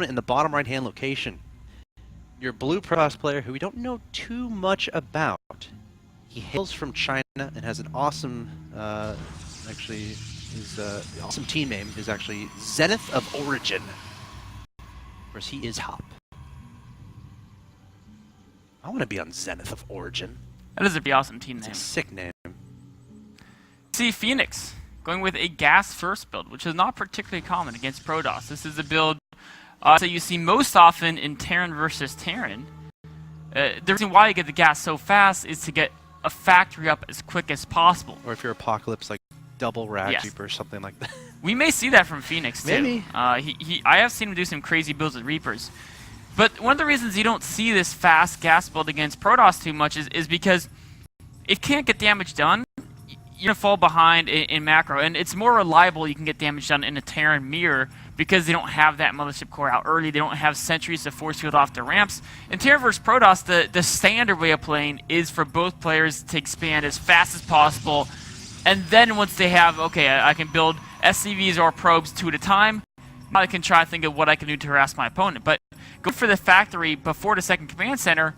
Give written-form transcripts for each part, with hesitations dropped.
in the bottom right-hand location. Your blue Protoss player, who we don't know too much about. He hails from China and has an awesome, actually, his awesome team name is actually Zenith of Origin. Of course, he is Hop. I want to be on Zenith of Origin. That is a awesome team name. It's a sick name. WSC Fenix going with a gas first build, which is not particularly common against Protoss. This is a build that you see most often in Terran versus Terran. The reason why you get the gas so fast is to get a factory up as quick as possible. Or if you're Apocalypse, like double Rag Yes. Reaper or something like that. We may see that from Fenix too. Maybe. I have seen him do some crazy builds with Reapers. But one of the reasons you don't see this fast gas build against Protoss too much is because it can't get damage done. You're going to fall behind in macro, and it's more reliable you can get damage done in a Terran mirror because they don't have that mothership core out early. They don't have sentries to force field off the ramps. In Terran vs Protoss, the standard way of playing is for both players to expand as fast as possible, and then once they have, okay, I can build SCVs or probes 2 at a time, I can try to think of what I can do to harass my opponent. But go for the factory before the second command center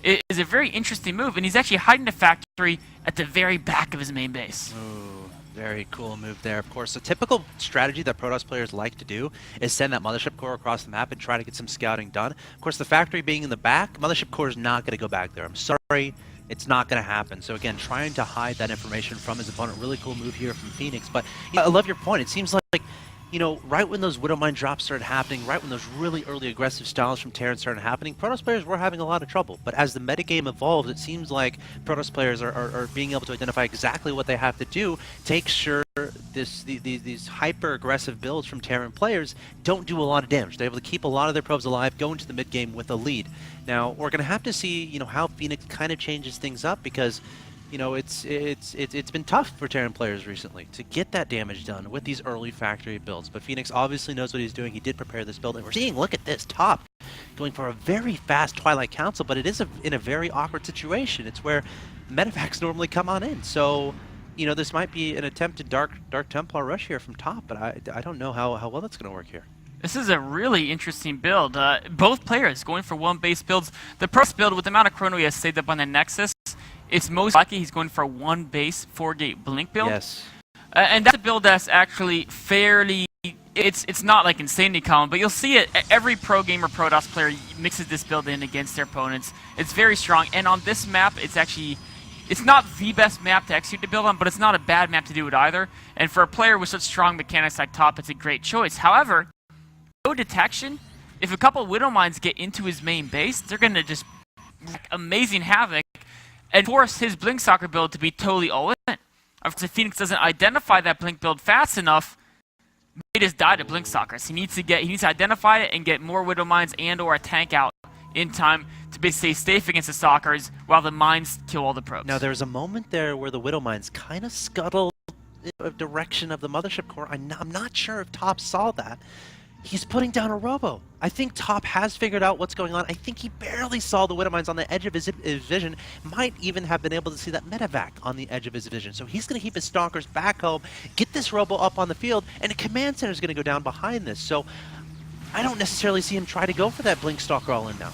is a very interesting move, and he's actually hiding the factory at the very back of his main base. Ooh, very cool move there. Of course, the typical strategy that Protoss players like to do is send that mothership core across the map and try to get some scouting done. Of course, the factory being in the back, mothership core is not going to go back there. I'm sorry, it's not going to happen. So again, trying to hide that information from his opponent. Really cool move here from Fenix. But you know, I love your point. It seems like, you know, right when those Widowmine drops started happening, right when those really early aggressive styles from Terran started happening, Protoss players were having a lot of trouble. But as the metagame evolved, it seems like Protoss players are being able to identify exactly what they have to do, take sure these hyper-aggressive builds from Terran players don't do a lot of damage. They're able to keep a lot of their probes alive, go into the mid-game with a lead. Now, we're going to have to see, you know, how Fenix kind of changes things up because, you know, it's been tough for Terran players recently to get that damage done with these early factory builds. But Fenix obviously knows what he's doing. He did prepare this build, and we're seeing, look at this, Top going for a very fast Twilight Council, but it is in a very awkward situation. It's where medevacs normally come on in. So, you know, this might be an attempted Dark Templar rush here from Top, but I don't know how well that's going to work here. This is a really interesting build. Both players going for one base builds. The Protoss build, with the amount of chrono he has saved up on the Nexus, it's most likely he's going for a one base 4-gate blink build. Yes. And that's a build that's actually fairly, it's not like insanely common, but you'll see it. Every pro gamer Protoss player mixes this build in against their opponents. It's very strong, and on this map, it's not the best map to execute the build on, but it's not a bad map to do it either. And for a player with such strong mechanics like Top, it's a great choice. However, no detection. If a couple of Widowmines get into his main base, they're going to just wreak amazing havoc and force his Blink Stalker build to be totally all in. Of course, if Fenix doesn't identify that Blink build fast enough, he just die to Blink Stalkers. He needs to identify it and get more Widowmines and or a tank out in time to basically stay safe against the Stalkers while the mines kill all the probes. Now, there's a moment there where the Widowmines kind of scuttled in the direction of the Mothership Core. I'm not sure if Top saw that. He's putting down a robo. I think Top has figured out what's going on. I think he barely saw the Widowmines on the edge of his vision. Might even have been able to see that medevac on the edge of his vision. So he's going to keep his Stalkers back home, get this robo up on the field, and the command center is going to go down behind this. So I don't necessarily see him try to go for that Blink Stalker all in now.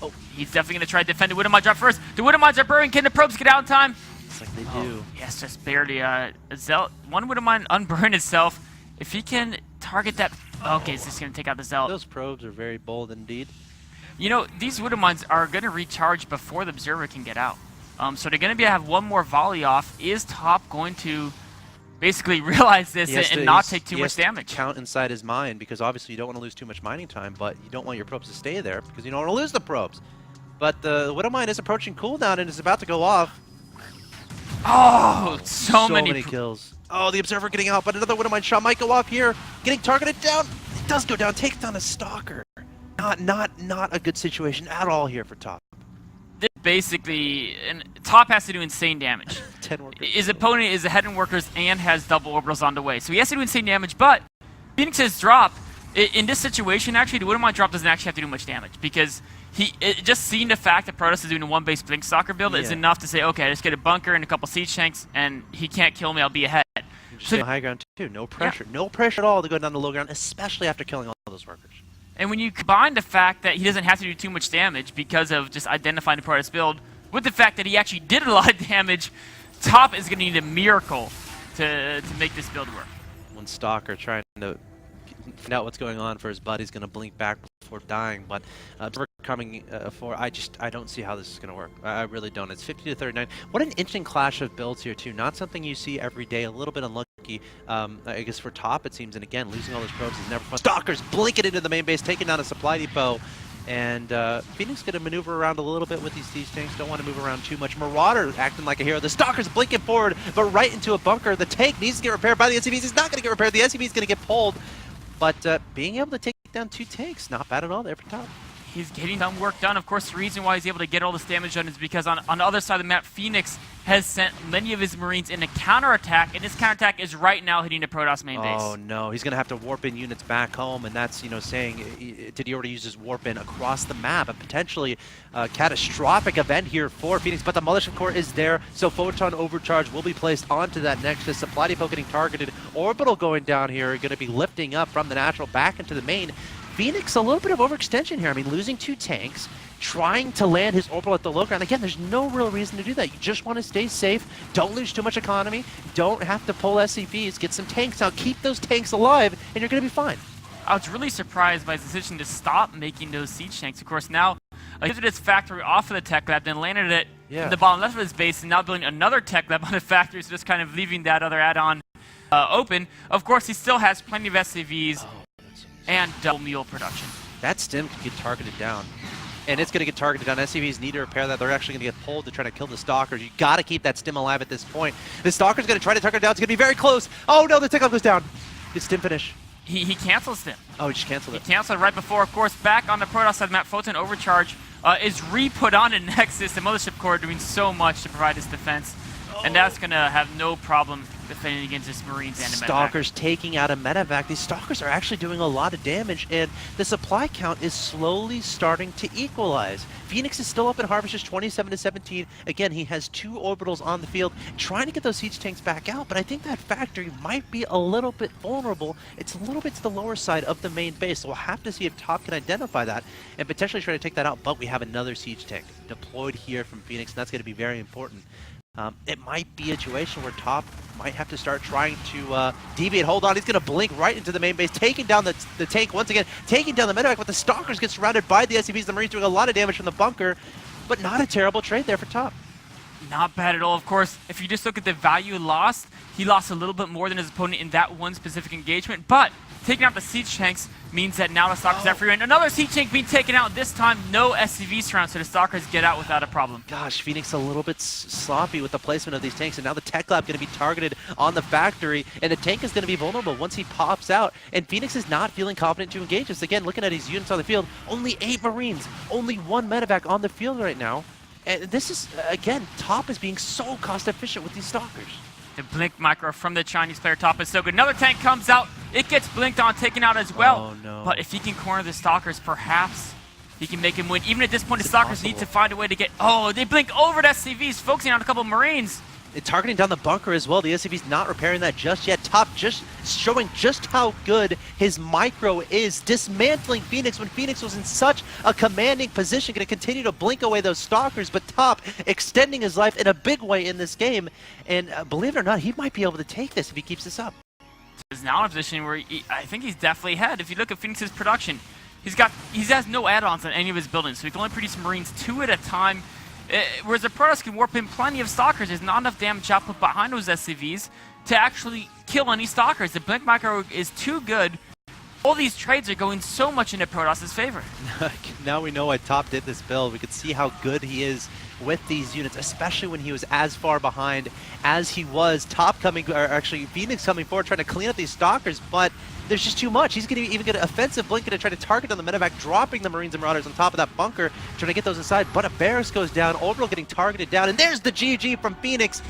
Oh, he's definitely going to try to defend the Widowmine drop first. The Widowmines are burning. Can the probes get out in time? It's like they do. Yes, just barely. One Widowmine unburned itself. If he can target that... Okay, so he's going to take out the Zealot. Those probes are very bold indeed. You know, these Widowmines are going to recharge before the Observer can get out. So they're going to have one more volley off. Is Top going to basically realize this and not take too much damage? To count inside his mind, because obviously you don't want to lose too much mining time, but you don't want your probes to stay there because you don't want to lose the probes. But the Widowmine is approaching cooldown and is about to go off. Oh, so many kills. Oh, the Observer getting out, but another Widowmine shot might go off here. Getting targeted down. It does go down. Takes down a Stalker. Not a good situation at all here for Top. This basically, and Top has to do insane damage. 10 workers. His opponent is ahead in workers and has double orbitals on the way, so he has to do insane damage. But Fenix's drop in this situation, actually, the Widowmine drop doesn't actually have to do much damage because just seeing the fact that Protoss is doing a one-base Blink Stalker build is enough to say, okay, I just get a bunker and a couple siege tanks, and he can't kill me. I'll be ahead. So high ground too. No pressure. No pressure at all to go down to low ground, especially after killing all those workers. And when you combine the fact that he doesn't have to do too much damage because of just identifying the Protoss build, with the fact that he actually did a lot of damage, Top is going to need a miracle to make this build work. One Stalker trying to find out what's going on for his buddy's going to blink back before dying, but coming for, I don't see how this is going to work. I really don't. It's 50 to 39. What an interesting clash of builds here too. Not something you see every day. A little bit unlucky, I guess, for Top it seems. And again, losing all those probes is never fun. Stalkers blinking into the main base, taking down a supply depot. And Fenix going to maneuver around a little bit with these siege tanks. Don't want to move around too much. Marauder acting like a hero. The Stalker's blinking forward, but right into a bunker. The tank needs to get repaired by the SCVs. He's not going to get repaired. The SCV is going to get pulled. But being able to take down 2 tanks, not bad at all there for Top. He's getting some work done. Of course, the reason why he's able to get all this damage done is because on the other side of the map, Fenix has sent many of his Marines in a counterattack, and this counterattack is right now hitting the Protoss main base. Oh no, he's going to have to warp in units back home, and that's, saying, did he already use his warp in across the map? A potentially catastrophic event here for Fenix, but the Mothership Core is there, so Photon Overcharge will be placed onto that Nexus. Supply depot getting targeted. Orbital going down here, going to be lifting up from the natural back into the main. Fenix, a little bit of overextension here. I mean, losing 2 tanks, trying to land his orbital at the low ground. Again, there's no real reason to do that. You just want to stay safe. Don't lose too much economy. Don't have to pull SCVs. Get some tanks out. Keep those tanks alive, and you're going to be fine. I was really surprised by his decision to stop making those siege tanks. Of course, now he lifted his factory off of the tech lab, then landed it in the bottom left of his base, and now building another tech lab on the factory, so just kind of leaving that other add-on open. Of course, he still has plenty of SCVs. And double mule production. That stim can get targeted down. And it's going to get targeted down. SCVs need to repair that. They're actually going to get pulled to try to kill the Stalkers. You got to keep that stim alive at this point. The Stalker's going to try to target it down. It's going to be very close. Oh no, the tech goes down. Did stim finish? He cancels stim. Oh, he just canceled it. He canceled it right before. Of course, back on the Protoss side of the map, Photon Overcharge is re-put on in Nexus. The Mothership Core doing so much to provide this defense. And that's going to have no problem defending against this Marines and a medevac. Stalkers taking out a medevac. These Stalkers are actually doing a lot of damage, and the supply count is slowly starting to equalize. Fenix is still up in Harvesters 27 to 17. Again, he has 2 orbitals on the field, trying to get those siege tanks back out, but I think that factory might be a little bit vulnerable. It's a little bit to the lower side of the main base, so we'll have to see if Top can identify that and potentially try to take that out, but we have another siege tank deployed here from Fenix, and that's going to be very important. It might be a situation where Top might have to start trying to deviate. Hold on, he's going to blink right into the main base, taking down the tank once again, taking down the medevac, but the Stalkers get surrounded by the SCVs. The Marines doing a lot of damage from the bunker, but not a terrible trade there for Top. Not bad at all. Of course, if you just look at the value lost, he lost a little bit more than his opponent in that one specific engagement, but taking out the siege tanks means that now the Stalkers are free. And another siege tank being taken out, this time no SCV surround, so the Stalkers get out without a problem. Gosh, Fenix a little bit sloppy with the placement of these tanks, and now the tech lab going to be targeted on the factory, and the tank is going to be vulnerable once he pops out, and Fenix is not feeling confident to engage this. Again, looking at his units on the field, only 8 Marines, only 1 medevac on the field right now. And this is, again, Top is being so cost efficient with these Stalkers. The blink micro from the Chinese player Top is so good. Another tank comes out. It gets blinked on, taken out as well. Oh, no. But if he can corner the Stalkers, perhaps he can make him win. Even at this point, the Stalkers need to find a way to get... Oh, they blink over the SCVs, focusing on a couple of Marines. Targeting down the bunker as well. The SCV's not repairing that just yet. Top just showing just how good his micro is, dismantling Fenix when Fenix was in such a commanding position, going to continue to blink away those Stalkers, but Top extending his life in a big way in this game, and believe it or not, he might be able to take this if he keeps this up. He's now in a position where I think he's definitely ahead. If you look at Phoenix's production, he has no add-ons on any of his buildings, so he can only produce Marines 2 at a time. Whereas the Protoss can warp in plenty of Stalkers, there's not enough damage output behind those SCVs to actually kill any Stalkers. The blink micro is too good. All these trades are going so much into Protoss' favor. Now we know why Top did this build. We could see how good he is with these units, especially when he was as far behind as he was. Top coming, or actually Fenix coming forward, trying to clean up these Stalkers, but there's just too much. He's going to even get an offensive blink to try to target on the medevac, dropping the Marines and Marauders on top of that bunker, trying to get those inside, but a Barris goes down, Orbital getting targeted down, and there's the GG from Fenix.